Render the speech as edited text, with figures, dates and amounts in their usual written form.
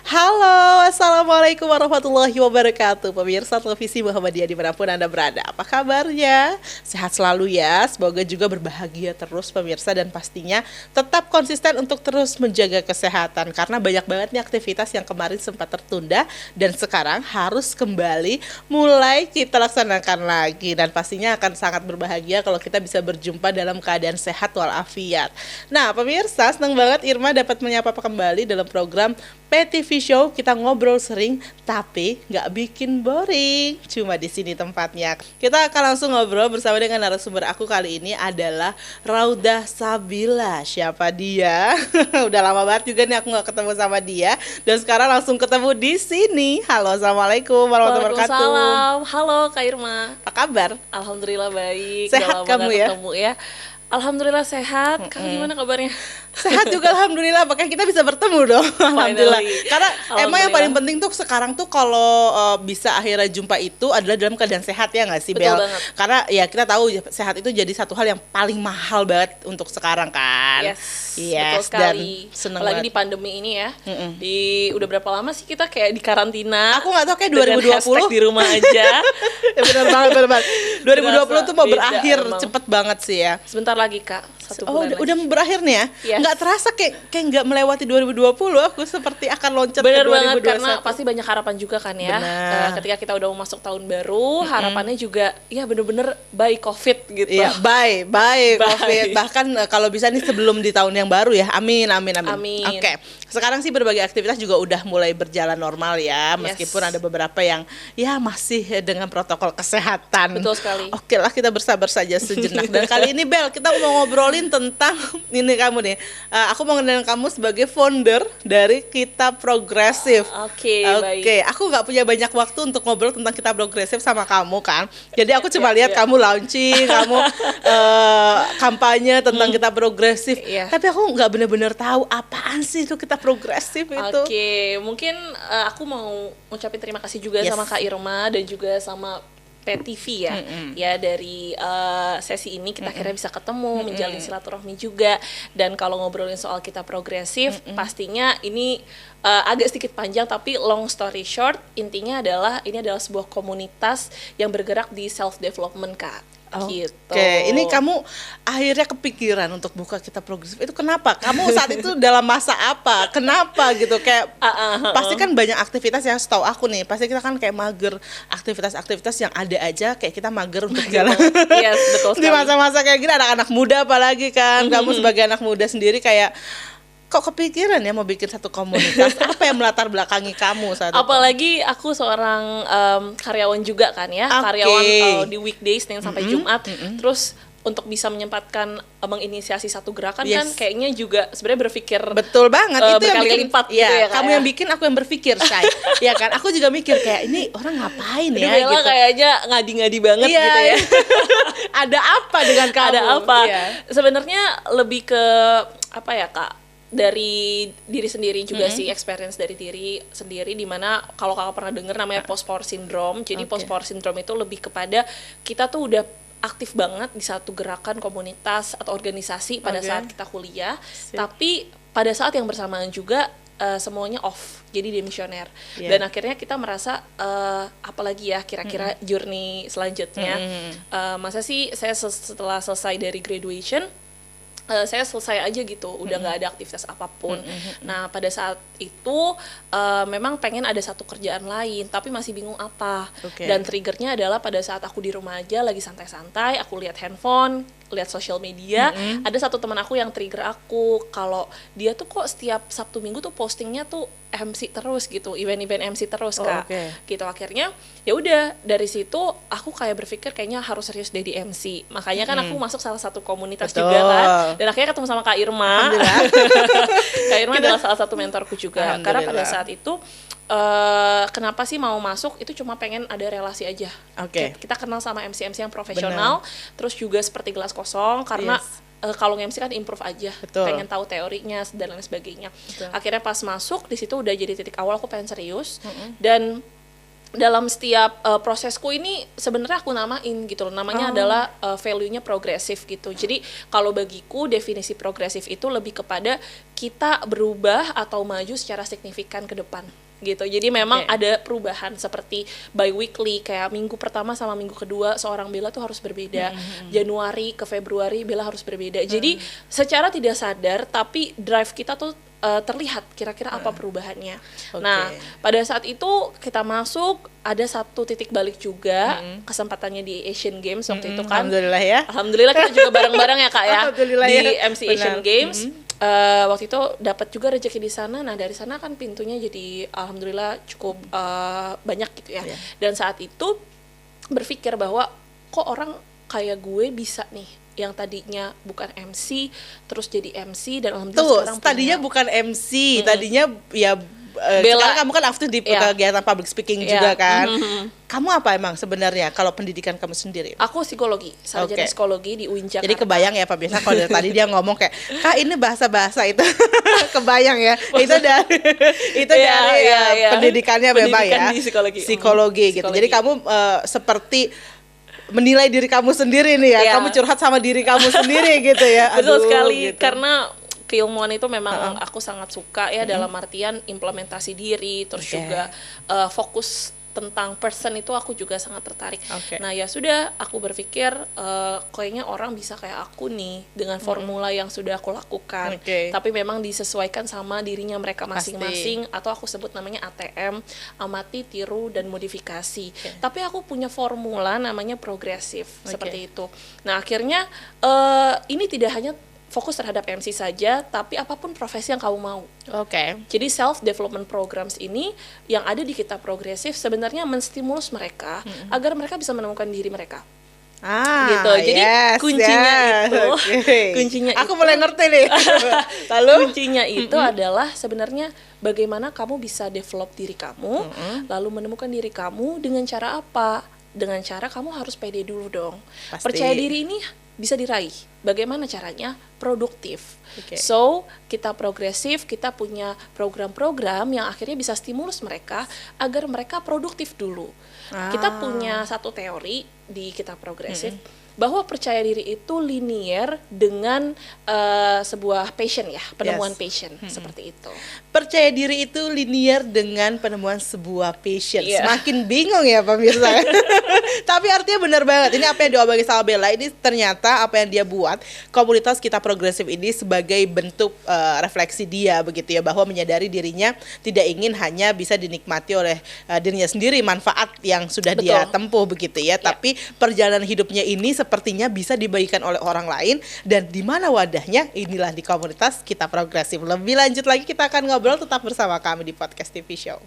Halo, Assalamualaikum warahmatullahi wabarakatuh. Pemirsa televisi Muhammadiyah dimanapun Anda berada, apa kabarnya? Sehat selalu ya, semoga juga berbahagia terus pemirsa. Dan pastinya tetap konsisten untuk terus menjaga kesehatan, karena banyak banget nih aktivitas yang kemarin sempat tertunda dan sekarang harus kembali mulai kita laksanakan lagi. Dan pastinya akan sangat berbahagia kalau kita bisa berjumpa dalam keadaan sehat walafiat. Nah pemirsa, senang banget Irma dapat menyapa kembali dalam program PTV Show. Kita ngobrol sering tapi nggak bikin boring. Cuma di sini tempatnya. Kita akan langsung ngobrol bersama dengan narasumber aku kali ini adalah Raudah Sabila. Siapa dia? Udah lama banget juga nih aku nggak ketemu sama dia. Dan sekarang langsung ketemu di sini. Halo, assalamualaikum warahmatullahi wabarakatuh. Waalaikumsalam. Halo Kak Irma. Apa kabar? Alhamdulillah baik. Sehat kamu ya? Ketemu ya. Alhamdulillah sehat. Kamu gimana kabarnya? Sehat juga alhamdulillah, makanya kita bisa bertemu dong. Alhamdulillah. Karena emang yang paling penting tuh sekarang tuh kalau bisa akhirnya jumpa itu adalah dalam keadaan sehat, ya nggak sih, Betul Bel? banget. Karena ya kita tahu sehat itu jadi satu hal yang paling mahal banget untuk sekarang kan. Betul sekali. Dan seneng apalagi banget. di pandemi ini ya. Udah berapa lama sih kita kayak di karantina? Aku nggak tahu, kayak dengan 2020 hashtag di rumah aja. Ya, benar banget. 2020 tuh mau beda berakhir emang. cepet banget sih ya. Sebentar lagi Kak, 1 Oh, bulan udah lagi. mau berakhir nih ya? Yes. Nggak terasa kayak nggak melewati 2020, aku seperti akan loncat Bener ke 2021. banget, karena pasti banyak harapan juga kan ya. Benar. Ketika kita udah mau masuk tahun baru, harapannya juga ya bener-bener bye COVID gitu. Iya, bye COVID. Bahkan kalau bisa nih sebelum di tahun yang baru ya. Amin. Amin. Oke. Sekarang sih berbagai aktivitas juga udah mulai berjalan normal ya, meskipun ada beberapa yang ya masih dengan protokol kesehatan. Betul sekali. Oke lah, kita bersabar saja sejenak. Dan kali ini Bel, kita mau ngobrolin tentang ini kamu nih. Aku mau kenalin kamu sebagai founder dari Kita Progresif. Oke, baik. Oke, aku nggak punya banyak waktu untuk ngobrol tentang Kita Progresif sama kamu kan. Jadi aku cuma lihat kamu launching, kamu kampanye tentang Kita Progresif. Iya. Tapi aku nggak benar-benar tahu apaan sih itu Kita Progresif itu. Oke, mungkin aku mau ngucapin terima kasih juga Yes. sama Kak Irma dan juga sama PTV ya. Ya dari sesi ini kita akhirnya bisa ketemu, menjalin silaturahmi juga. Dan kalau ngobrolin soal Kita Progresif, pastinya ini agak sedikit panjang, tapi long story short, intinya adalah ini adalah sebuah komunitas yang bergerak di self development Kak. Gitu. Oke, ini kamu akhirnya kepikiran untuk buka Kita Progresif itu kenapa? Kamu saat itu dalam masa apa? Kenapa gitu? Kayak pasti kan banyak aktivitas yang setahu aku nih, pasti kita kan kayak mager, aktivitas-aktivitas yang ada aja kayak kita mager untuk jalan. Yes, betul Di sekali. masa-masa kayak gini anak-anak muda apalagi kan. Kamu sebagai anak muda sendiri kayak kok kepikiran ya mau bikin satu komunitas? Apa yang melatar belakangi kamu saat itu? Apalagi aku seorang karyawan juga kan ya, Oke. karyawan di weekdays Senin sampai Jumat. Terus untuk bisa menyempatkan menginisiasi satu gerakan kan Yes. kayaknya juga sebenarnya berpikir Betul banget, itu yang berkali bikin lipat gitu ya, ya, Kak, kamu ya. yang bikin, aku yang berpikir, Shay. Ya kan, aku juga mikir kayak ini orang ngapain Aduh, ya Bella gitu. kayaknya ngadi-ngadi banget Iya, gitu ya. Ada apa dengan kamu? Ada apa? Iya. Sebenarnya lebih ke apa ya Kak? Dari diri sendiri juga sih, experience dari diri sendiri, dimana kalau kakak pernah dengar namanya post power syndrome. Jadi Oke. post power syndrome itu lebih kepada kita tuh udah aktif banget di satu gerakan komunitas atau organisasi pada Oke. saat kita kuliah, Sip. tapi pada saat yang bersamaan juga semuanya off, jadi demisioner. Iya. Dan akhirnya kita merasa apalagi ya kira-kira journey selanjutnya. Masa sih saya setelah selesai dari graduation, saya selesai aja gitu, udah nggak ada aktivitas apapun. Nah pada saat itu memang pengen ada satu kerjaan lain, tapi masih bingung apa. Oke. Dan triggernya adalah pada saat aku di rumah aja lagi santai-santai, aku lihat handphone, lihat sosial media, ada satu teman aku yang trigger aku kalau dia tuh kok setiap Sabtu Minggu tuh postingnya tuh MC terus gitu, event-event MC terus Kak. Oke. Gitu akhirnya ya udah dari situ aku kayak berpikir kayaknya harus serius jadi MC. Makanya kan aku masuk salah satu komunitas Betul. juga kan. Dan akhirnya ketemu sama Kak Irma. Alhamdulillah. Kak Irma adalah salah satu mentorku juga. Karena pada Alhamdulillah. saat itu kenapa sih mau masuk itu cuma pengen ada relasi aja. Oke. Kita kenal sama MC-MC yang profesional, terus juga seperti gelas kosong karena Yes. kalau nge-MC kan improve aja, Betul. pengen tahu teorinya dan lain sebagainya. Betul. Akhirnya pas masuk di situ udah jadi titik awal aku pengen serius dan dalam setiap prosesku ini sebenarnya aku namain gitu loh, namanya adalah value-nya progresif gitu. Jadi kalau bagiku definisi progresif itu lebih kepada kita berubah atau maju secara signifikan ke depan gitu. Jadi memang ada perubahan seperti bi-weekly, kayak minggu pertama sama minggu kedua seorang Bella tuh harus berbeda. Januari ke Februari Bella harus berbeda. Jadi secara tidak sadar tapi drive kita tuh terlihat kira-kira apa perubahannya. Nah, pada saat itu kita masuk ada satu titik balik juga, kesempatannya di Asian Games waktu itu kan. Alhamdulillah ya. Alhamdulillah kita juga bareng-bareng ya Kak ya. Alhamdulillah Di ya. MC Asian Games. Waktu itu dapat juga rezeki di sana. Nah, dari sana kan pintunya jadi alhamdulillah cukup banyak gitu ya. Dan saat itu berpikir bahwa kok orang kayak gue bisa nih yang tadinya bukan MC terus jadi MC dan alhamdulillah sekarang tadinya punya. bukan MC, tadinya ya Bella. sekarang kamu kan aktif di kegiatan public speaking juga kan. Kamu apa emang sebenarnya kalau pendidikan kamu sendiri? Aku psikologi, sarjana psikologi di UIN Jakarta. Jadi kebayang ya Pak biasa kalau dari tadi dia ngomong kayak, "Kak, ini bahasa-bahasa itu." Kebayang ya. Itu dari pendidikannya memang ya. Di Psikologi gitu. Jadi kamu seperti menilai diri kamu sendiri nih ya. Kamu curhat sama diri kamu sendiri gitu ya. Betul sekali gitu. Karena keilmuan itu memang aku sangat suka ya, dalam artian implementasi diri terus juga fokus tentang person itu aku juga sangat tertarik. Nah ya sudah, aku berpikir kayaknya orang bisa kayak aku nih dengan formula yang sudah aku lakukan, tapi memang disesuaikan sama dirinya mereka masing-masing, atau aku sebut namanya ATM, amati, tiru, dan modifikasi. Tapi aku punya formula namanya progresif, seperti itu. Nah akhirnya ini tidak hanya fokus terhadap MC saja, tapi apapun profesi yang kamu mau. Jadi self development programs ini yang ada di Kita Progresif sebenarnya menstimulus mereka agar mereka bisa menemukan diri mereka. Gitu. Jadi kuncinya itu, kuncinya aku itu, mulai ngerti nih. Lalu kuncinya itu adalah sebenarnya bagaimana kamu bisa develop diri kamu, lalu menemukan diri kamu dengan cara apa? Dengan cara kamu harus pede dulu dong. Percaya diri ini bisa diraih. Bagaimana caranya? Produktif. So, Kita Progresif, kita punya program-program yang akhirnya bisa stimulus mereka agar mereka produktif dulu. Kita punya satu teori di Kita Progresif bahwa percaya diri itu linear dengan sebuah passion ya, penemuan passion, seperti itu. Percaya diri itu linear dengan penemuan sebuah passion. Semakin bingung ya pemirsa. Tapi artinya benar banget. Ini apa yang diomongin sama Bella, ini ternyata apa yang dia buat, komunitas Kita Progresif ini sebagai bentuk refleksi dia begitu ya, bahwa menyadari dirinya tidak ingin hanya bisa dinikmati oleh dirinya sendiri, manfaat yang sudah dia tempuh begitu ya, tapi perjalanan hidupnya ini sepertinya bisa dibagikan oleh orang lain, dan di mana wadahnya? Inilah di komunitas Kita Progresif. Lebih lanjut lagi kita akan ngobrol, tetap bersama kami di Podcast TV Show.